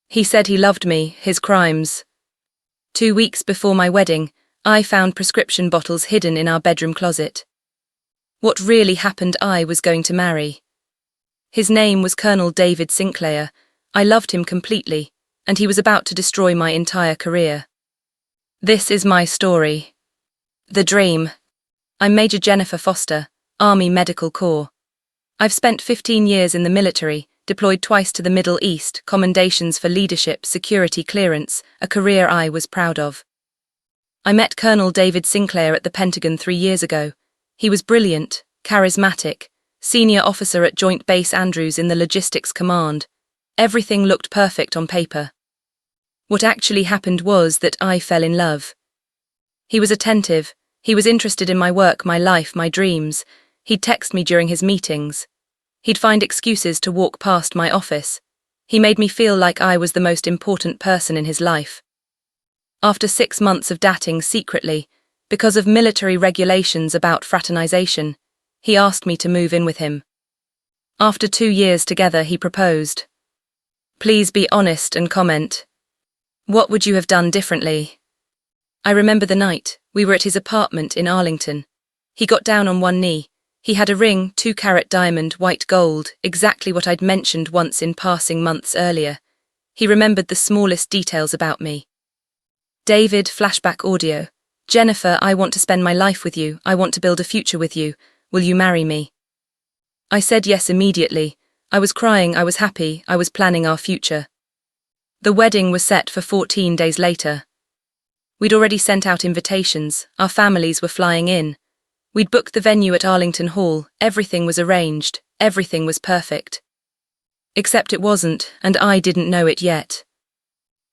He said he loved me, his crimes. 2 weeks before my wedding, I found prescription bottles hidden in our bedroom closet. What really happened? I was going to marry. His name was Colonel David Sinclair. I loved him completely, and he was about to destroy my entire career. This is my story. The dream. I'm Major Jennifer Foster, Army Medical Corps. I've spent 15 years in the military, deployed twice to the Middle East, commendations for leadership, security clearance, a career I was proud of. I met Colonel David Sinclair at the Pentagon 3 years ago. He was brilliant, charismatic, senior officer at Joint Base Andrews in the Logistics Command. Everything looked perfect on paper. What actually happened was that I fell in love. He was attentive, he was interested in my work, my life, my dreams. He'd text me during his meetings. He'd find excuses to walk past my office. He made me feel like I was the most important person in his life. After 6 months of dating secretly, because of military regulations about fraternization, he asked me to move in with him. After 2 years together, he proposed. Please be honest and comment. What would you have done differently? I remember the night. We were at his apartment in Arlington. He got down on one knee. He had a ring, 2-carat diamond, white gold, exactly what I'd mentioned once in passing months earlier. He remembered the smallest details about me. David, flashback audio. Jennifer, I want to spend my life with you. I want to build a future with you. Will you marry me? I said yes immediately. I was crying, I was happy, I was planning our future. The wedding was set for 14 days later. We'd already sent out invitations, our families were flying in. We'd booked the venue at Arlington Hall, everything was arranged, everything was perfect. Except it wasn't, and I didn't know it yet.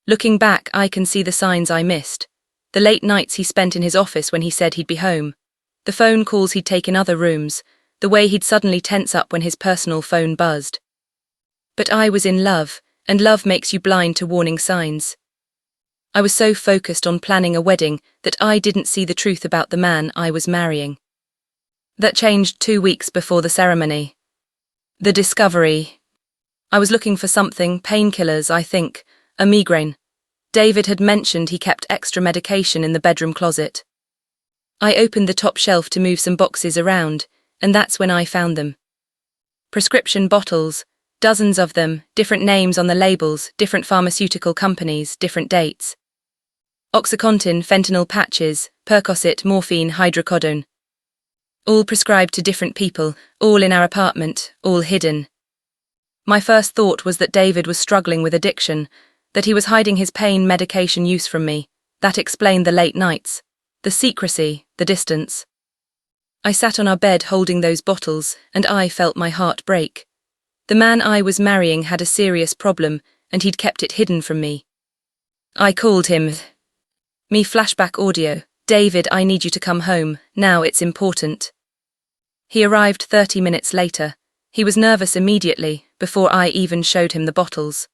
Looking back, I can see the signs I missed. The late nights he spent in his office when he said he'd be home. The phone calls he'd take in other rooms, the way he'd suddenly tense up when his personal phone buzzed. But I was in love, and love makes you blind to warning signs. I was so focused on planning a wedding that I didn't see the truth about the man I was marrying. That changed 2 weeks before the ceremony. The discovery. I was looking for something, painkillers, I think, a migraine. David had mentioned he kept extra medication in the bedroom closet. I opened the top shelf to move some boxes around, and that's when I found them. Prescription bottles, dozens of them, different names on the labels, different pharmaceutical companies, different dates. Oxycontin, fentanyl patches, Percocet, morphine, hydrocodone. All prescribed to different people, all in our apartment, all hidden. My first thought was that David was struggling with addiction, that he was hiding his pain medication use from me. That explained the late nights, the secrecy, the distance. I sat on our bed holding those bottles, and I felt my heart break. The man I was marrying had a serious problem, and he'd kept it hidden from me. I called him. Me flashback audio. David, I need you to come home, now it's important. He arrived 30 minutes later. He was nervous immediately, before I even showed him the bottles.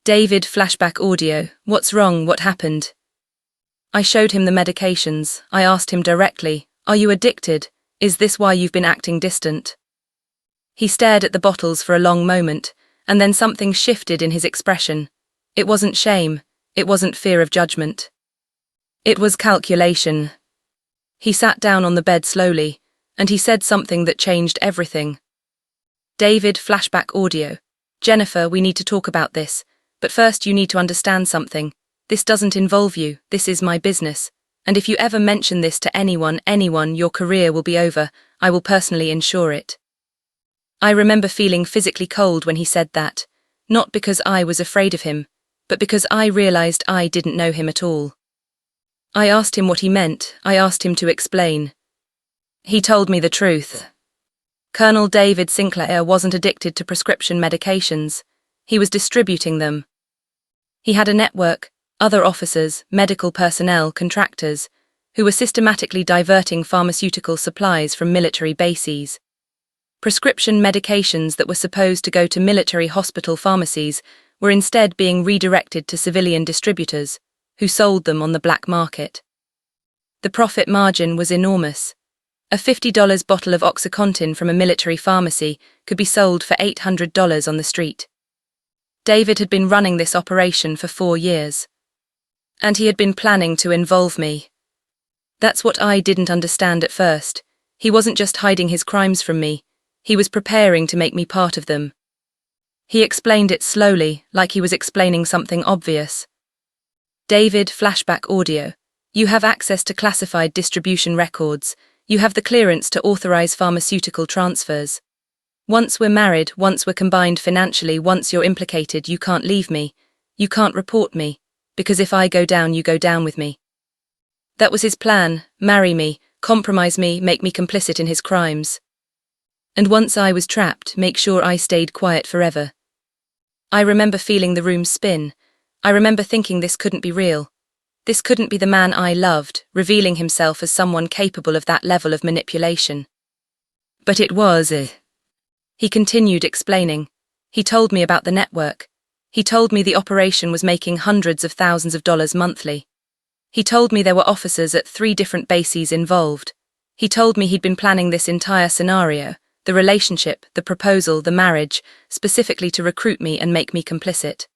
David, flashback audio. What's wrong? What happened? I showed him the medications. I asked him directly, are you addicted? Is this why you've been acting distant? He stared at the bottles for a long moment, and then something shifted in his expression. It wasn't shame. It wasn't fear of judgment. It was calculation. He sat down on the bed slowly, and he said something that changed everything. David, flashback audio. Jennifer, we need to talk about this, but first you need to understand something. This doesn't involve you, this is my business, and if you ever mention this to anyone, your career will be over. I will personally ensure it. I remember feeling physically cold when he said that, not because I was afraid of him, but because I realized I didn't know him at all. I asked him what he meant. I asked him to explain. He told me the truth. Colonel David Sinclair wasn't addicted to prescription medications. He was distributing them. He had a network, other officers, medical personnel, contractors, who were systematically diverting pharmaceutical supplies from military bases. Prescription medications that were supposed to go to military hospital pharmacies were instead being redirected to civilian distributors, who sold them on the black market. The profit margin was enormous. A $50 bottle of Oxycontin from a military pharmacy could be sold for $800 on the street. David had been running this operation for 4 years. And he had been planning to involve me. That's what I didn't understand at first. He wasn't just hiding his crimes from me, he was preparing to make me part of them. He explained it slowly, like he was explaining something obvious. David, flashback audio. You have access to classified distribution records. You have the clearance to authorize pharmaceutical transfers. Once we're married, once we're combined financially, once you're implicated, you can't leave me. You can't report me. Because if I go down, you go down with me. That was his plan: marry me, compromise me, make me complicit in his crimes. And once I was trapped, make sure I stayed quiet forever. I remember feeling the room spin. I remember thinking this couldn't be real. This couldn't be the man I loved, revealing himself as someone capable of that level of manipulation. But it was. He continued explaining. He told me about the network. He told me the operation was making hundreds of thousands of dollars monthly. He told me there were officers at 3 different bases involved. He told me he'd been planning this entire scenario, the relationship, the proposal, the marriage, specifically to recruit me and make me complicit.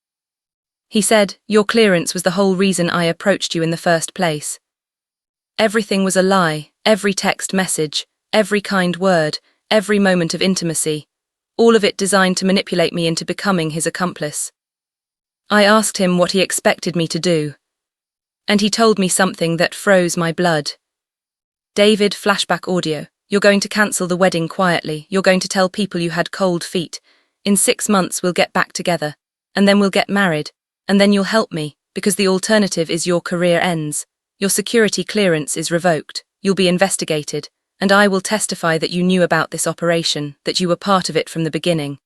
He said, your clearance was the whole reason I approached you in the first place. Everything was a lie, every text message, every kind word, every moment of intimacy, all of it designed to manipulate me into becoming his accomplice. I asked him what he expected me to do. And he told me something that froze my blood. David, flashback audio. You're going to cancel the wedding quietly. You're going to tell people you had cold feet. In 6 months we'll get back together. And then we'll get married. And then you'll help me, because the alternative is your career ends. Your security clearance is revoked. You'll be investigated. And I will testify that you knew about this operation, that you were part of it from the beginning.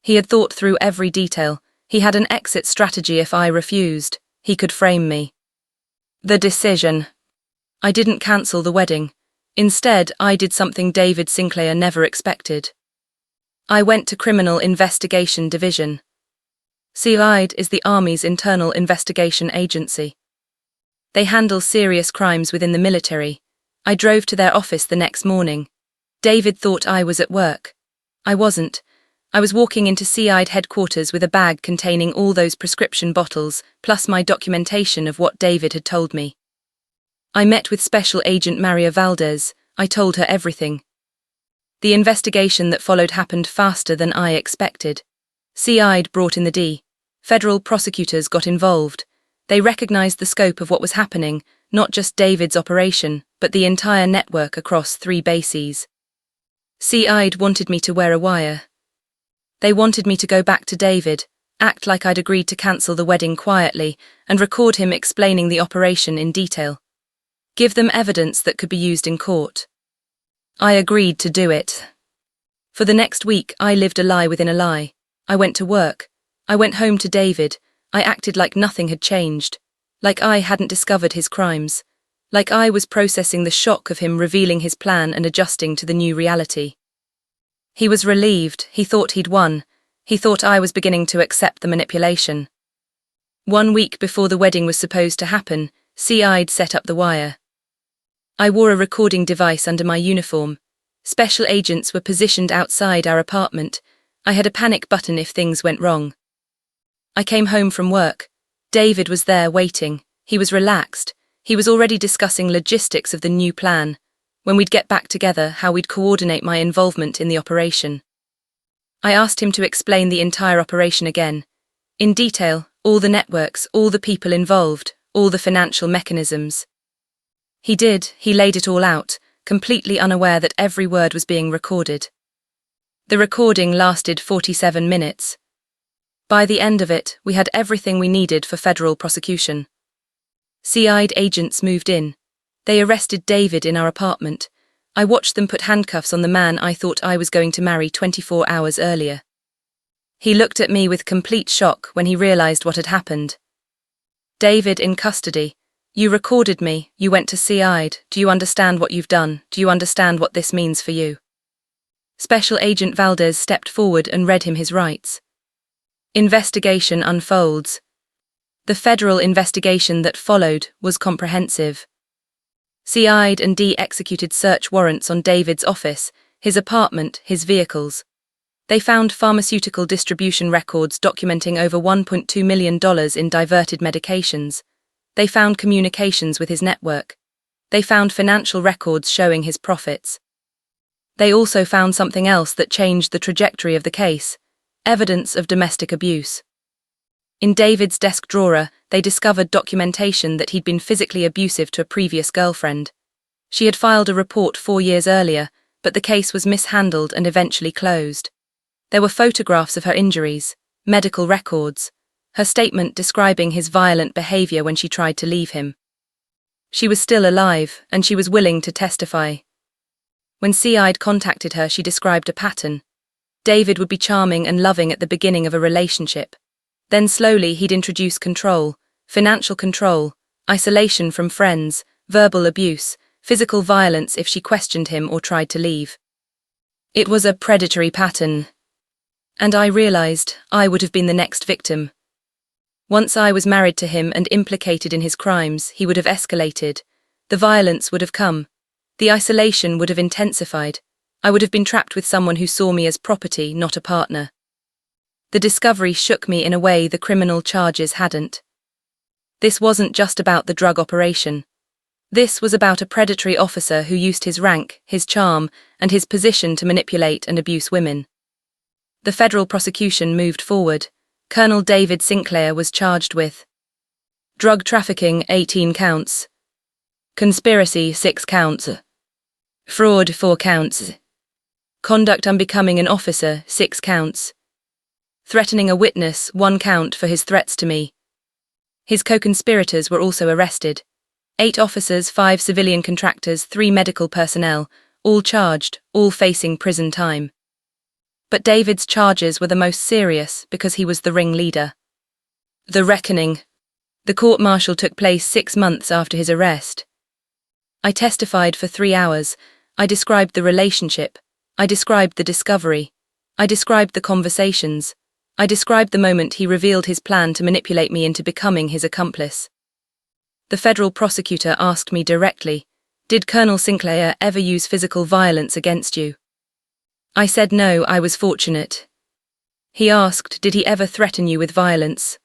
He had thought through every detail. He had an exit strategy if I refused. He could frame me. The decision. I didn't cancel the wedding. Instead, I did something David Sinclair never expected. I went to Criminal Investigation Division. CID is the Army's internal investigation agency. They handle serious crimes within the military. I drove to their office the next morning. David thought I was at work. I wasn't. I was walking into CID headquarters with a bag containing all those prescription bottles, plus my documentation of what David had told me. I met with Special Agent Maria Valdez. I told her everything. The investigation that followed happened faster than I expected. CID brought in the D. Federal prosecutors got involved. They recognized the scope of what was happening, not just David's operation, but the entire network across 3 bases. CID wanted me to wear a wire. They wanted me to go back to David, act like I'd agreed to cancel the wedding quietly, and record him explaining the operation in detail. Give them evidence that could be used in court. I agreed to do it. For the next week, I lived a lie within a lie. I went to work. I went home to David. I acted like nothing had changed. Like I hadn't discovered his crimes. Like I was processing the shock of him revealing his plan and adjusting to the new reality. He was relieved. He thought he'd won. He thought I was beginning to accept the manipulation. 1 week before the wedding was supposed to happen, CID set up the wire. I wore a recording device under my uniform. Special agents were positioned outside our apartment. I had a panic button if things went wrong. I came home from work. David was there waiting. He was relaxed. He was already discussing logistics of the new plan. When we'd get back together, how we'd coordinate my involvement in the operation. I asked him to explain the entire operation again. In detail, all the networks, all the people involved, all the financial mechanisms. He did. He laid it all out, completely unaware that every word was being recorded. The recording lasted 47 minutes. By the end of it, we had everything we needed for federal prosecution. CID agents moved in. They arrested David in our apartment. I watched them put handcuffs on the man I thought I was going to marry 24 hours earlier. He looked at me with complete shock when he realized what had happened. David in custody. You recorded me, you went to CID. Do you understand what you've done? Do you understand what this means for you? Special Agent Valdez stepped forward and read him his rights. Investigation unfolds. The federal investigation that followed was comprehensive. CID and D executed search warrants on David's office, his apartment, his vehicles. They found pharmaceutical distribution records documenting over $1.2 million in diverted medications. They found communications with his network. They found financial records showing his profits. They also found something else that changed the trajectory of the case: evidence of domestic abuse. In David's desk drawer, they discovered documentation that he'd been physically abusive to a previous girlfriend. She had filed a report 4 years earlier, but the case was mishandled and eventually closed. There were photographs of her injuries, medical records, her statement describing his violent behavior when she tried to leave him. She was still alive, and she was willing to testify. When CI'd contacted her, she described a pattern. David would be charming and loving at the beginning of a relationship. Then slowly he'd introduce control, financial control, isolation from friends, verbal abuse, physical violence if she questioned him or tried to leave. It was a predatory pattern. And I realized I would have been the next victim. Once I was married to him and implicated in his crimes, he would have escalated. The violence would have come. The isolation would have intensified. I would have been trapped with someone who saw me as property, not a partner. The discovery shook me in a way the criminal charges hadn't. This wasn't just about the drug operation. This was about a predatory officer who used his rank, his charm, and his position to manipulate and abuse women. The federal prosecution moved forward. Colonel David Sinclair was charged with drug trafficking, 18 counts, conspiracy, 6 counts, fraud, 4 counts, conduct unbecoming an officer, 6 counts, threatening a witness, 1 count for his threats to me. His co-conspirators were also arrested. 8 officers, 5 civilian contractors, 3 medical personnel, all charged, all facing prison time. But David's charges were the most serious because he was the ringleader. The reckoning. The court-martial took place 6 months after his arrest. I testified for 3 hours. I described the relationship. I described the discovery. I described the conversations. I described the moment he revealed his plan to manipulate me into becoming his accomplice. The federal prosecutor asked me directly, "Did Colonel Sinclair ever use physical violence against you?" I said no, I was fortunate. He asked, "Did he ever threaten you with violence?"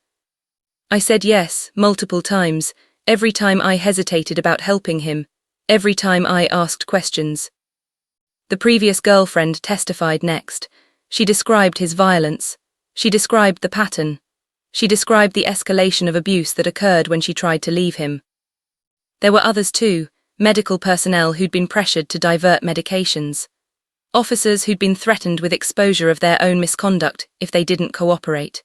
I said yes, multiple times, every time I hesitated about helping him, every time I asked questions. The previous girlfriend testified next. She described his violence. She described the pattern. She described the escalation of abuse that occurred when she tried to leave him. There were others too, medical personnel who'd been pressured to divert medications. Officers who'd been threatened with exposure of their own misconduct if they didn't cooperate.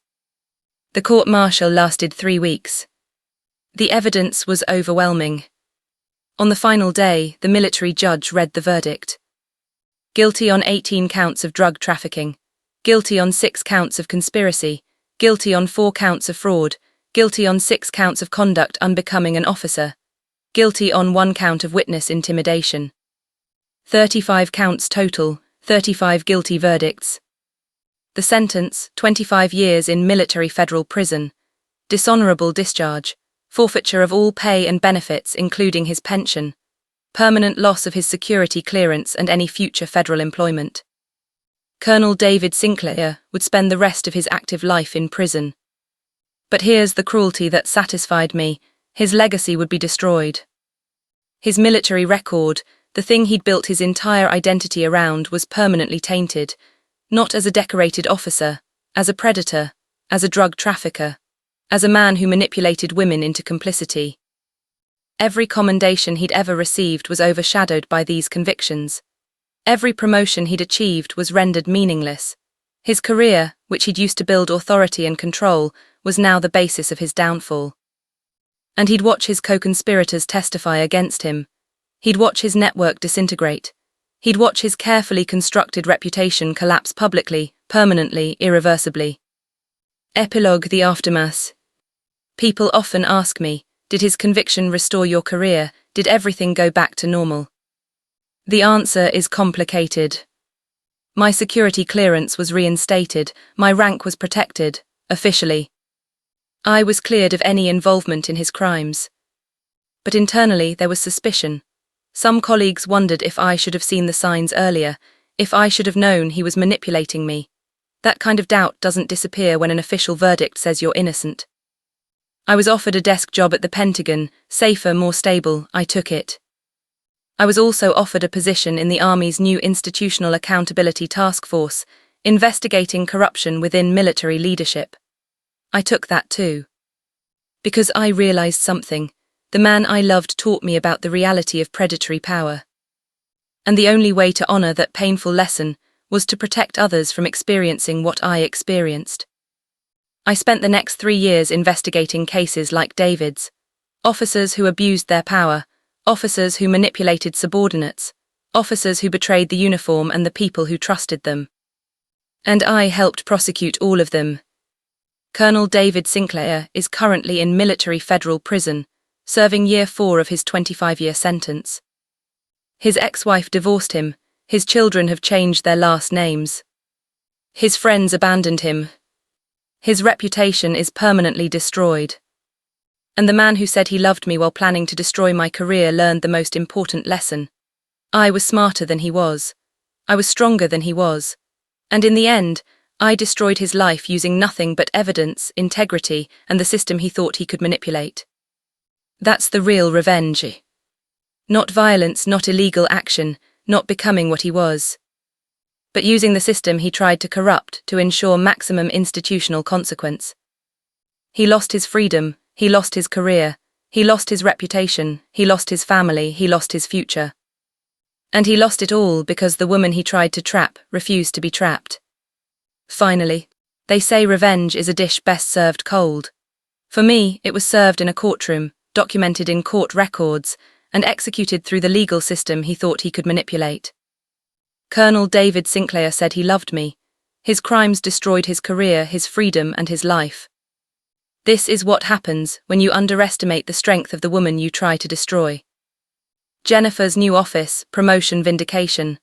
The court-martial lasted 3 weeks. The evidence was overwhelming. On the final day, the military judge read the verdict. Guilty on 18 counts of drug trafficking. Guilty on 6 counts of conspiracy. Guilty on 4 counts of fraud. Guilty on 6 counts of conduct unbecoming an officer. Guilty on 1 count of witness intimidation. 35 counts total, 35 guilty verdicts. The sentence, 25 years in military federal prison, dishonorable discharge, forfeiture of all pay and benefits including his pension, permanent loss of his security clearance and any future federal employment. Colonel David Sinclair would spend the rest of his active life in prison. But here's the cruelty that satisfied me: his legacy would be destroyed. His military record, the thing he'd built his entire identity around, was permanently tainted, not as a decorated officer, as a predator, as a drug trafficker, as a man who manipulated women into complicity. Every commendation he'd ever received was overshadowed by these convictions. Every promotion he'd achieved was rendered meaningless. His career, which he'd used to build authority and control, was now the basis of his downfall. And he'd watch his co-conspirators testify against him. He'd watch his network disintegrate. He'd watch his carefully constructed reputation collapse publicly, permanently, irreversibly. Epilogue: the aftermath. People often ask me, did his conviction restore your career? Did everything go back to normal? The answer is complicated. My security clearance was reinstated, my rank was protected, officially. I was cleared of any involvement in his crimes. But internally there was suspicion. Some colleagues wondered if I should have seen the signs earlier, if I should have known he was manipulating me, That kind of doubt doesn't disappear when an official verdict says you're innocent. I was offered a desk job at the Pentagon, safer, more stable. I took it. I was also offered a position in the Army's new Institutional Accountability Task Force, investigating corruption within military leadership. I took that too. Because I realized something. The man I loved taught me about the reality of predatory power. And the only way to honor that painful lesson was to protect others from experiencing what I experienced. I spent the next 3 years investigating cases like David's. Officers who abused their power, officers who manipulated subordinates, officers who betrayed the uniform and the people who trusted them. And I helped prosecute all of them. Colonel David Sinclair is currently in military federal prison, serving year 4 of his 25-year sentence. His ex-wife divorced him, his children have changed their last names. His friends abandoned him. His reputation is permanently destroyed. And the man who said he loved me while planning to destroy my career learned the most important lesson. I was smarter than he was. I was stronger than he was. And in the end, I destroyed his life using nothing but evidence, integrity, and the system he thought he could manipulate. That's the real revenge. Not violence, not illegal action, not becoming what he was. But using the system he tried to corrupt to ensure maximum institutional consequence. He lost his freedom, he lost his career, he lost his reputation, he lost his family, he lost his future. And he lost it all because the woman he tried to trap refused to be trapped. Finally, they say revenge is a dish best served cold. For me, it was served in a courtroom, documented in court records, and executed through the legal system he thought he could manipulate. Colonel David Sinclair said he loved me. His crimes destroyed his career, his freedom, and his life. This is what happens when you underestimate the strength of the woman you try to destroy. Jennifer's new office, promotion, vindication.